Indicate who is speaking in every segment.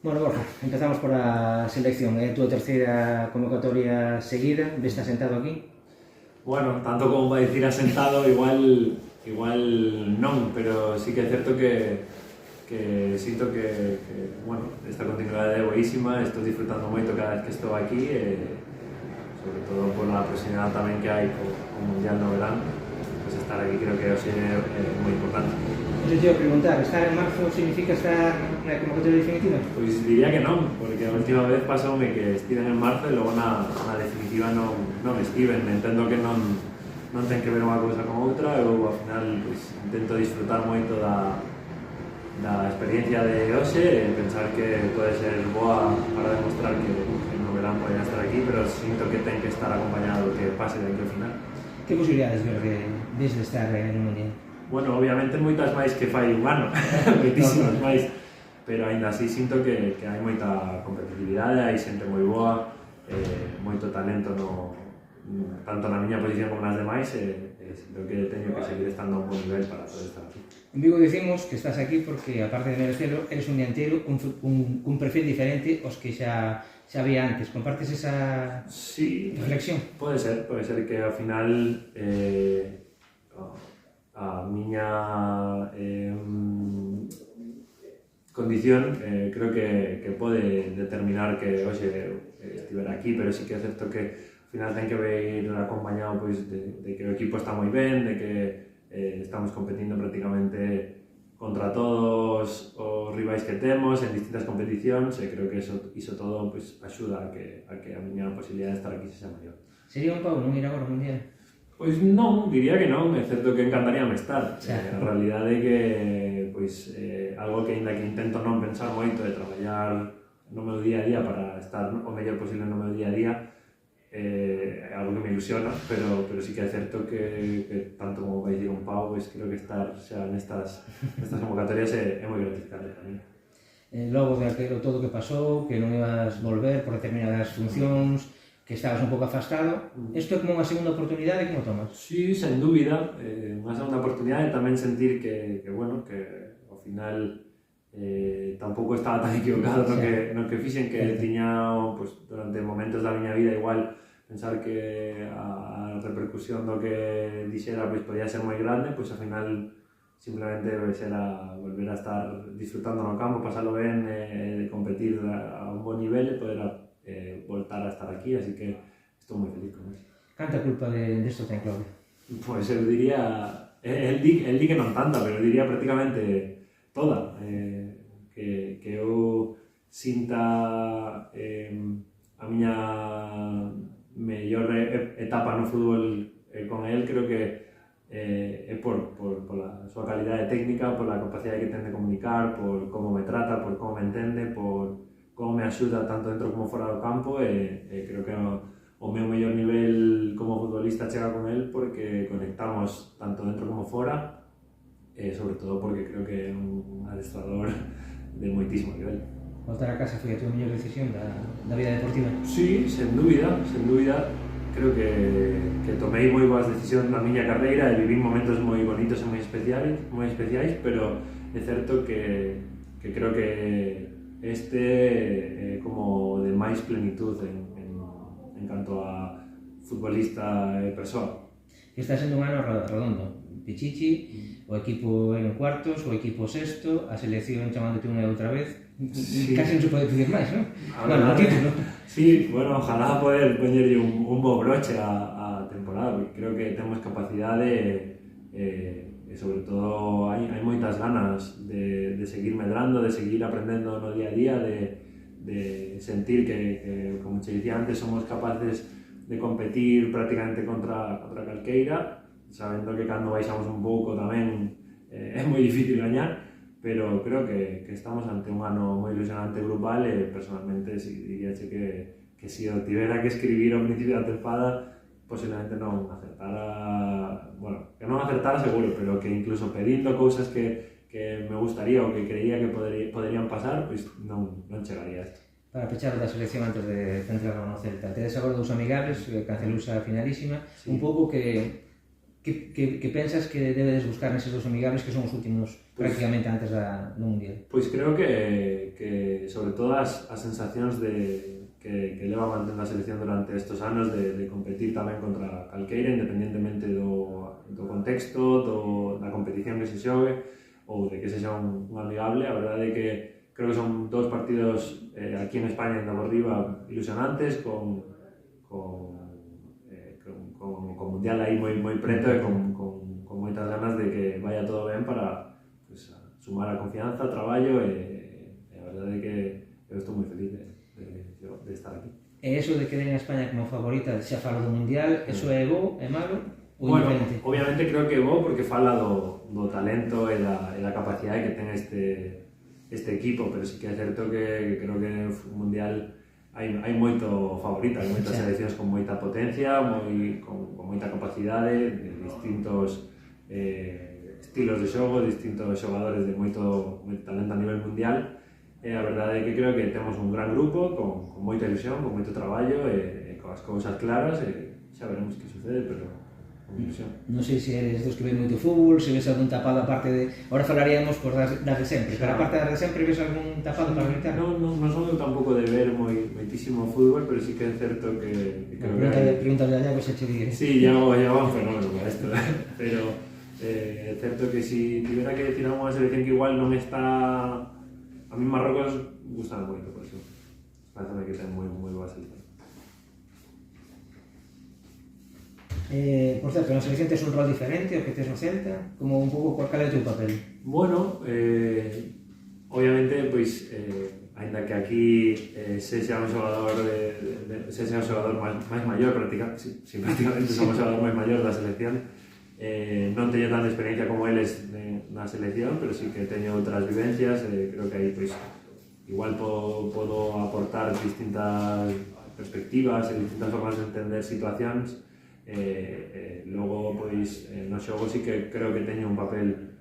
Speaker 1: Bueno, Borja, empezamos por a selección. É a túa terceira convocatoria seguida, ves estás sentado aquí?
Speaker 2: Bueno, tanto como para dicir asentado, igual non, pero sí que é certo que sinto bueno, esta continuidade é boísima, estou disfrutando moito cada vez que estou aquí, sobre todo por la proximidade tamén que hai co Mundial no verán, pues estar aquí creo que hoxe é moi importante.
Speaker 1: Entón, te iba a preguntar, estar en marzo significa estar na convocatoria definitiva?
Speaker 2: Pois diría que non, porque a última vez pasoume que estiven en marzo e logo na definitiva non estiven. Entendo que non ten que ver unha cousa con outra, eu ao final pois, intento disfrutar moito da experiencia de hoxe e pensar que pode ser boa para demostrar que no verán podría estar aquí, pero sinto que ten que estar acompañado do que pase de aquí ao final.
Speaker 1: Que posibilidades ves de estar no Mundial?
Speaker 2: Bueno, obviamente moitas máis que fai un ano, moitísimas máis, pero aínda así sinto que hai moita competitividade, hai xente moi boa, moito talento tanto na miña posición como nas demais, sinto que teño que seguir estando a un bon nivel para poder estar aquí.
Speaker 1: En Vigo dicimos que estás aquí porque, aparte de merecelo, eres un dianteiro cun perfil diferente aos que xa había antes. Compartes esa reflexión?
Speaker 2: Pode ser que ao final a miña condición creo que pode determinar que hoxe estiver aquí, pero sí que é certo que ao final ten que ver acompañado pois, de que o equipo está moi ben, de que estamos competindo prácticamente contra todos os rivais que temos en distintas competicións e creo que iso todo pois, axuda a que a miña posibilidade de estar aquí sexa maior.
Speaker 1: Sería un pau non ir agora ao Mundial?
Speaker 2: Pois non, diría que non, é certo que encantaríame estar. A realidade é que pois, algo que ainda que intento non pensar moito de traballar no meu día a día para estar o mellor posible no meu día a día, é algo que me ilusiona, pero sí que é certo que tanto como vai dicir un pau, pois creo que estar xa nestas convocatorias é moi gratificante para mí.
Speaker 1: Logo de aquilo todo que pasou, que non ibas volver por determinadas funcións, que estabas un pouco afastado, isto é como unha segunda oportunidade, como tomas?
Speaker 2: Sí, sen dúbida, unha segunda oportunidade, tamén sentir que bueno, que ao final tampouco estaba tan equivocado no que fixen, que tiña, pues, durante momentos da miña vida igual pensar que a repercusión do que dixera pues, podía ser moi grande, pois ao final simplemente era volver a estar disfrutando no campo, pasalo ben, de competir a un bon nivel e poder voltar a estar aquí, así que estou moi feliz con eso.
Speaker 1: Canta culpa desto ten Claudio?
Speaker 2: Pois eu diría, el di que non tanta, pero eu diría prácticamente toda, que eu sinta a miña mellor etapa no fútbol con el, creo que é por a súa calidade técnica, por a capacidade que ten de comunicar, por como me trata, por como me entende, por como me axuda tanto dentro como fora do campo, e creo que o meu mellor nivel como futbolista chega con el porque conectamos tanto dentro como fora, e sobre todo porque creo que é un adestrador de moitísimo nivel.
Speaker 1: Voltar a casa foi a túa mellor decisión da vida deportiva?
Speaker 2: Sí, sen dúbida. Creo que tomei moi boas decisións na miña carreira e viví momentos moi bonitos e moi especiais, pero é certo que creo que este é como de máis plenitud en canto a futbolista e persoa.
Speaker 1: Está sendo un ano redondo. Pichichi, o equipo en cuartos, o equipo sexto, a selección chamándote unha e outra vez. Sí. Casi non se pode pedir máis, non? Bueno, o título.
Speaker 2: Sí, bueno, ojalá poder poñerlle un bo broche a temporada, porque creo que temos capacidade e sobre todo hai moitas ganas de seguir medrando, de seguir aprendendo no día a día, de sentir que, como te dicía antes, somos capaces de competir prácticamente contra calqueira, sabendo que cando baixamos un pouco tamén é moi difícil gañar, pero creo que estamos ante un ano moi ilusionante grupal e personalmente diríache que se o tivera que escribir ao principio da tempada posiblemente non acertara, bueno, que non acertara seguro, pero que incluso pedindo cousas que me gustaría ou que creía que poderían pasar, pois non chegaría a isto.
Speaker 1: Para pechar da selección antes de centrar no Celta, tedes agora dous amigables, Cancelusa finalísima, sí. Un pouco que que pensas que debedes buscar neses dos amigables que son os últimos prácticamente antes do Mundial?
Speaker 2: Pois creo que sobre todo as sensacións que leva mantendo a selección durante estes anos de competir tamén contra calqueira, independentemente do contexto, da competición que se xogue ou de que sexa un amigable. A verdade é que creo que son dous partidos aquí en España en Navarriba ilusionantes, con Mundial aí moi preto e con moitas ganas de que vaya todo ben para pues, sumar a confianza, traballo e a verdade é que eu estou moi feliz de estar aquí.
Speaker 1: E eso de que den a España como favorita, xa falo do Mundial, eso é bo, é malo ou
Speaker 2: bueno,
Speaker 1: diferente?
Speaker 2: Obviamente creo que é bo porque fala do talento e da capacidade que ten este equipo, pero sí que é certo que creo que no Mundial hai moito favorito, hai moitas seleccións con moita potencia, con moita capacidade, de distintos estilos de xogo, distintos xogadores de moito talento a nivel mundial. A verdade é que creo que temos un gran grupo con moita ilusión, con moito traballo e con as cousas claras e xa veremos que sucede, pero con ilusión.
Speaker 1: Non sei se eres dos que ven moito fútbol, se ves algún tapado aparte de... Ahora falaríamos por das de sempre, pero aparte das de sempre ves algún tapado para gritar?
Speaker 2: Non son eu tampouco de ver moitísimo fútbol, pero sí que é certo que creo que...
Speaker 1: Pregúntale a Iago se che diré.
Speaker 2: Sí, Iago é un fenómeno para isto, pero é certo que si tivera que decir unha selección que igual non está... A mí Marrocos gusta moito, por eso. Parece que ten moi boa selección.
Speaker 1: Por certo, na selección tes un rol diferente ao que tes no Celta? Como un pouco cal é o teu papel?
Speaker 2: Bueno, obviamente, pois, ainda que aquí sexa un xogador máis maior, prácticamente somos o xogador máis maior da selección, non teño tanta experiencia como eles na selección, pero sí que teño outras vivencias, creo que aí, pois, igual podo aportar distintas perspectivas e distintas formas de entender situacións. Logo, pois, no xogo sí que creo que teño un papel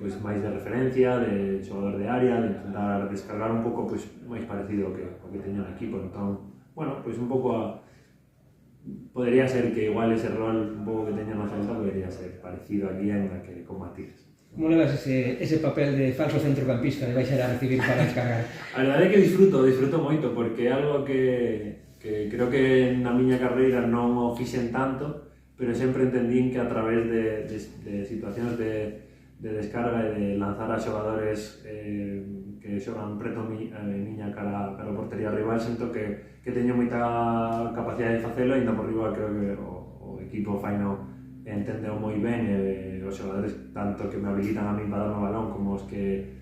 Speaker 2: pois, máis de referencia, de xogador de área, de intentar descargar un pouco pois, máis parecido ao que teño no equipo. Entón, bueno, pois un pouco podría ser que igual ese rol un pouco que teño no Celta podría ser parecido aquí en a que combatires.
Speaker 1: Como levas ese papel de falso centrocampista de baixar a recibir para descargar?
Speaker 2: A verdade é que disfruto moito, porque é algo que creo que na miña carreira non o fixen tanto, pero sempre entendín que a través de situacións de descarga e de lanzar a xogadores que xogan preto a miña cara a portería rival, sinto que teño moita capacidade de facelo, e ainda por riba creo que o equipo faino entendeu moi ben, e os xogadores tanto que me habilitan a min para dar o balón como os que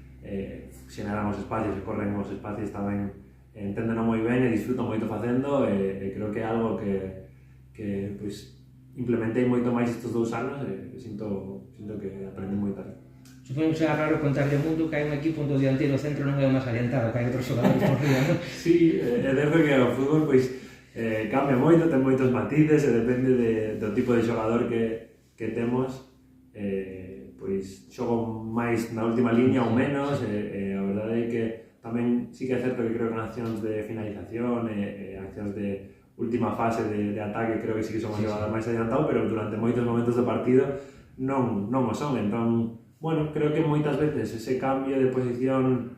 Speaker 2: xeneran os espacios e corren os espacios tamén entendeno moi ben e disfruto moito facendo, e creo que é algo que pois, implementei moito máis estes 2 anos e sinto que aprendi moito aí.
Speaker 1: Supoño que será raro contarle ao mundo que hai un equipo onde o dianteiro centro non é o máis adiantado, que hai outros xogadores por riba, non?
Speaker 2: Sí, é certo que o fútbol pois, cambia moito, ten moitos matices e depende do tipo de xogador que temos, pois xogo máis na última liña ou menos, e a verdade é que tamén sí que é certo que creo que en accións de finalización e accións de última fase de ataque creo que sí que son os xogadores máis adiantados, pero durante moitos momentos do partido non o son. Entón, bueno, creo que moitas veces ese cambio de posición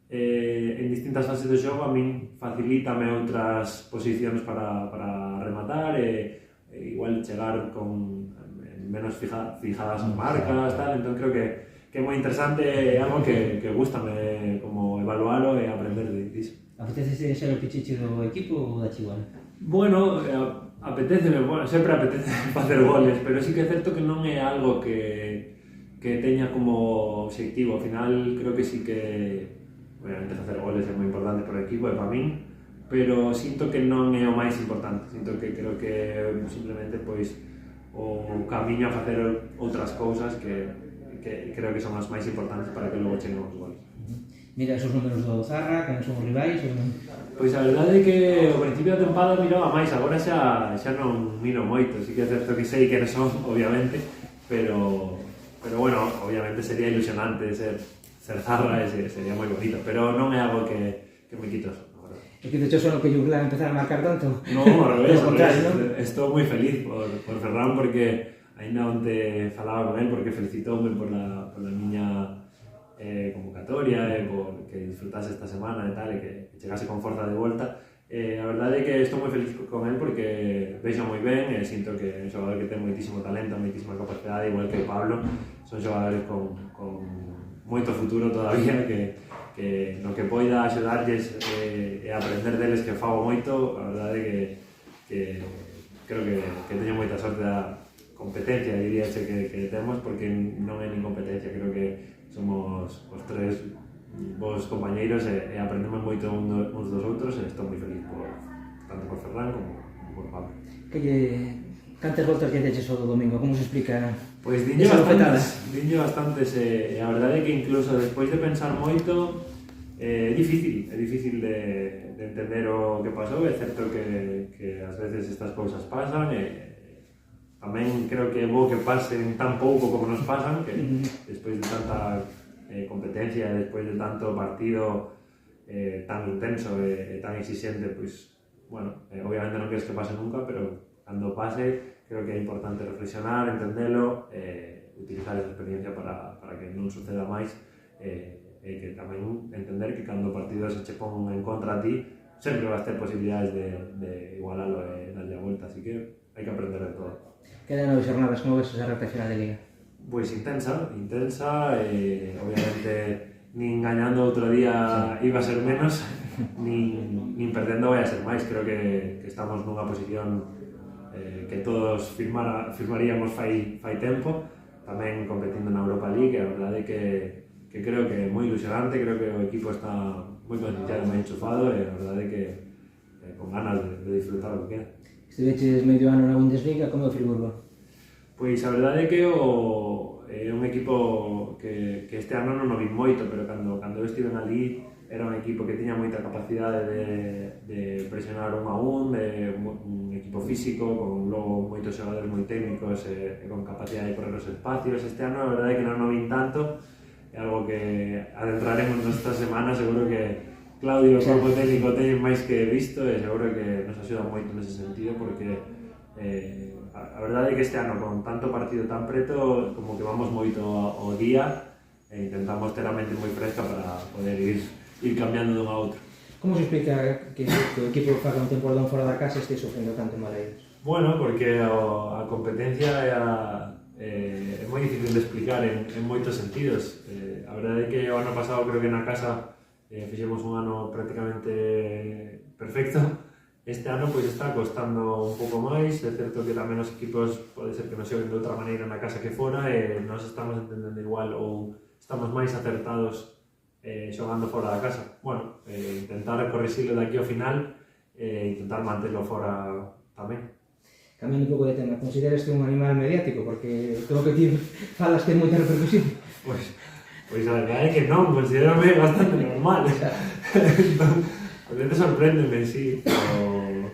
Speaker 2: en distintas fases do xogo a min facilítame outras posicións para rematar e igual chegar con menos fijadas as marcas, tal. Entón creo que é moi interesante, é algo que gustame como evalualo e aprender disso.
Speaker 1: Apetece ser o pichichi do equipo ou da Chihuahua?
Speaker 2: Bueno, sempre apetece facer goles, pero sí que é certo que non é algo que teña como obxectivo. Ao final, creo que sí que obviamente facer goles é moi importante para o equipo e para min, pero sinto que non é o máis importante. Sinto que creo que simplemente pois o camiño a facer outras cousas que creo que son as máis importantes para que logo cheguen os goles.
Speaker 1: Mira esos números do Zarra, que non son os rivais ou non?
Speaker 2: Pois a verdade é que ao principio da tempada miraba máis, agora xa non miro moito. Sí que é certo que sei que son, obviamente, pero bueno, obviamente sería ilusionante ser Zarra, sería moi bonito, pero non é algo que me quito eso.
Speaker 1: É que de hecho son o que Juglar empezar a marcar tanto?
Speaker 2: No, ao revés, estou moi feliz por Ferran, porque ainda onte falaba con él porque felicitoume por la miña convocatoria e por que disfrutase esta semana e tal, e que chegase con forza de volta. A verdade é que estou moi feliz con él porque veixo moi ben e sinto que é un xogador que ten moitísimo talento, moitísima capacidade, igual que Pablo. Son xogadores con moito futuro todavía, que no que poida axudarlles e aprender deles, que fago moito. A verdade é que creo que teño moita sorte da competencia, diríaxe, que temos, porque non é nin competencia, creo que somos os tres bons compañeiros e aprendemos moito uns dos outros, e estou moi feliz tanto por Ferran como por Pablo.
Speaker 1: Cantas voltas lle deches ao domingo? Como se explica?
Speaker 2: Pois dinlle bastantes, e a verdade é que incluso despois de pensar moito é difícil de entender o que pasou. É certo que ás veces estas cousas pasan, e tamén creo que é bo que pasen tan pouco como nos pasan, que despois de tanta competencia, despois de tanto partido tan intenso e tan exixente, pois, bueno, obviamente non queres que pase nunca, pero cando pase, creo que é importante reflexionar, entendelo, utilizar esa experiencia para que non suceda máis, e que tamén entender que cando o partido se che pon en contra a ti, sempre vas ter posibilidades de igualalo e darlle a volta, así que hai que aprender de todo.
Speaker 1: Quedan 9 jornadas, como ves esa recta final de Liga?
Speaker 2: Pois intensa, obviamente nin gañando outro día iba a ser menos, nin perdendo vai a ser máis. Creo que estamos nunha posición que todos firmaríamos fai tempo, tamén competindo na Europa League. A verdade é que creo que é moi ilusionante, creo que o equipo está moi concienciado, moi enchufado, e a verdade é que con ganas de disfrutar o que queda.
Speaker 1: Estiveches medio ano na Bundesliga, como é o Friburgo?
Speaker 2: Pois a verdade é que é un equipo que este ano non o vi moito, pero cando eu estive ali era un equipo que tiña moita capacidade de presionar 1-1, un equipo físico, con logo moitos xogadores moi técnicos e con capacidade de correr os espacios. Este ano a verdade é que non o vi tanto, é algo que adentraremos nesta semana. Seguro que Claudio, o corpo técnico, ten máis que visto, e seguro que nos axuda moito nese sentido, porque a verdade é que este ano, con tanto partido tan preto, como que vamos moito ao día e intentamos ter a mente moi fresca para poder ir cambiando dun a outro.
Speaker 1: Como se explica que o equipo faga un temporadón fora da casa e este sofrendo tanto en Maleiros?
Speaker 2: Bueno, porque a competencia é moi difícil de explicar en moitos sentidos. A verdade é que o ano pasado creo que na casa fixemos un ano prácticamente perfecto. Este ano pois está costando un pouco máis. É certo que tamén os equipos pode ser que nos xoguen de outra maneira na casa que fora, e nós estamos entendendo igual ou estamos máis acertados xogando fora da casa. Bueno, intentar corrixilo daqui ao final e intentar mantelo fora tamén.
Speaker 1: Cambiando un pouco de tema, consideras que un animal mediático? Porque todo o que ti falas ten moita repercusión.
Speaker 2: Pois a verdade é que non, considérame bastante normal. Entón, a veces sorpréndeme, sí,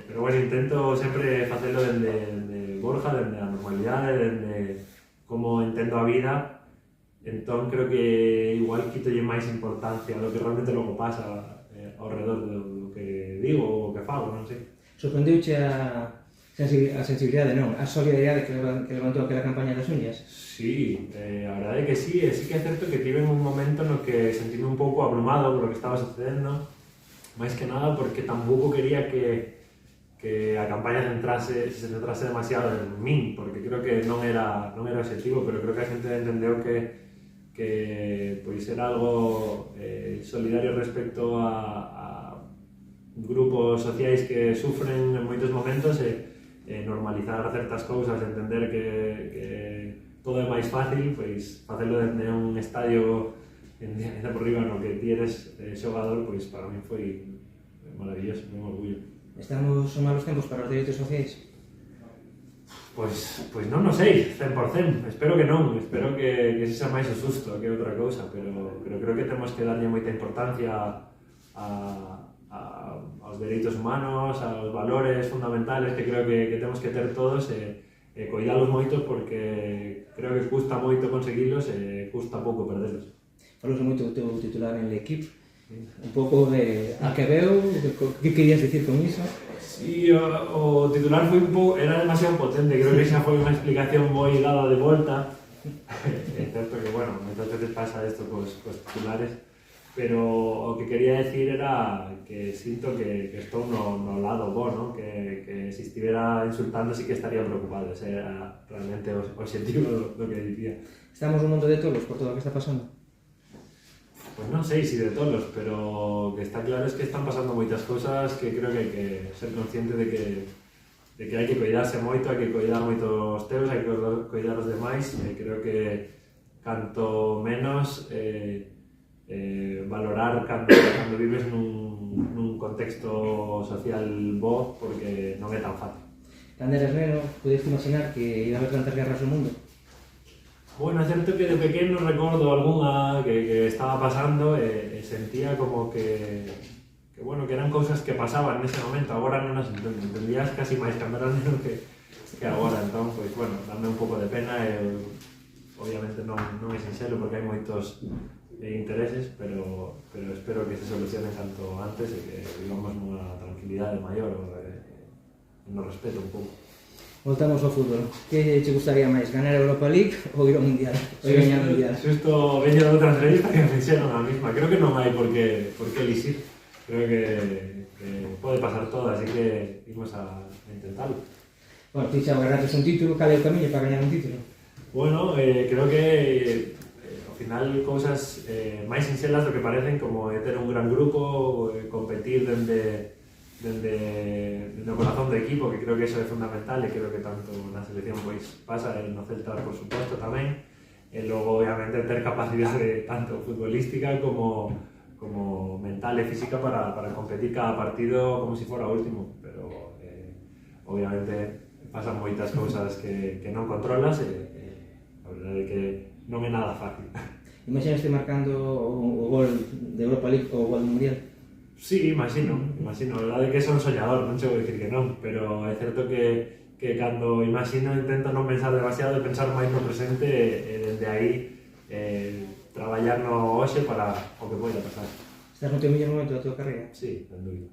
Speaker 2: pero bueno, intento sempre facelo dende Borja, dende a normalidade, dende como entendo a vida. Entón creo que igual quitolle máis importancia a lo que realmente logo pasa ao redor do que digo ou o que fago, non sei.
Speaker 1: Sorprendeuche a sensibilidade, non? A solidaridade que levantou aquela campaña das uñas?
Speaker 2: Sí, a verdade é que sí, e sí que é certo que tive un momento no que sentíme un pouco abrumado por lo que estaba sucedendo, máis que nada porque tampouco quería que a campaña se centrase demasiado en min, porque creo que non era objetivo, pero creo que a xente entendeu que pois era algo solidario respecto a grupos sociais que sufren en moitos momentos, e normalizar certas cousas, entender que todo é máis fácil, pois facelo dende un estadio en por riba no que ti eres xogador, pois para mí foi maravilloso, un orgullo.
Speaker 1: Estamos en malos tempos para os dereitos sociais?
Speaker 2: Pois non o sei, 100%, espero que non, espero que se xa máis o susto que outra cousa, pero creo que temos que darlle moita importancia aos dereitos humanos, aos valores fundamentales que creo que temos que ter todos, e coidalos moito, porque creo que custa moito conseguilos e custa pouco perdelos.
Speaker 1: Falos moito do teu titular en L'Equipe, un pouco de a que veu, que querías dicir con iso?
Speaker 2: Sí, o titular era demasiado potente, creo que esa foi unha explicación moi dada de volta. É certo que, bueno, moitas veces pasa isto cos titulares, pero o que quería decir era que sinto que estou no lado bo, ¿no? Que se estivera insultando sí que estaría preocupado, ese era realmente o objetivo do que dicía.
Speaker 1: Estamos nun mundo de tolos por todo o que está pasando.
Speaker 2: Pues non sei se de tolos, pero o que está claro es que están pasando moitas cousas que creo que hai que ser consciente de que hai que cuidarse moito, hai que cuidar moito os teus, hai que cuidar os demais, e creo que canto menos valorar cando vives nun contexto social bo, porque non é tan fácil.
Speaker 1: Cando eras neno, podes imaginar que iba a haber tantas guerras no mundo?
Speaker 2: Bueno, é certo que de pequeno recordo algunha que estaba pasando e sentía como que bueno, que eran cousas que pasaban nese momento, agora non as entendías casi máis cando eran neno que agora, entón, pois, bueno, dame un pouco de pena e obviamente non é sinxelo porque hai moitos intereses, pero espero que se solucionen canto antes e que vivamos nunha tranquilidade maior e nos respeto un pouco.
Speaker 1: Voltamos ao fútbol. Que che gustaría máis, ganar a Europa League ou ir ao Mundial? Ou gañar o Mundial?
Speaker 2: Xusto veño de outra entrevista que me fixeron a mesma. Creo que non hai por que elixir. Creo que pode pasar todo, así que imos a intentarlo.
Speaker 1: Bueno, ti xa agarraste un título, cal é o camiño para gañar un título?
Speaker 2: Bueno, creo que ao final cousas máis sinxelas do que parecen, como ter un gran grupo, competir dende o corazón do equipo, que creo que eso é fundamental e creo que tanto na selección pois pasa, e no Celta por suposto tamén, e logo obviamente ter capacidade tanto futbolística como mental e física para competir cada partido como se fora o último, pero obviamente pasan moitas cousas que non controlas e a verdade é que non é nada fácil.
Speaker 1: Imaginaste marcando o gol de Europa League ou o gol do Mundial?
Speaker 2: Sí, imagino. A verdade é que son soñador, non chego a dicir que non, pero é certo que cando imagino intento non pensar demasiado e pensar máis no presente e dende aí traballar no hoxe para o que poida pasar.
Speaker 1: Estás no teu mellor momento da tua carreira?
Speaker 2: Sí, sen dúbida.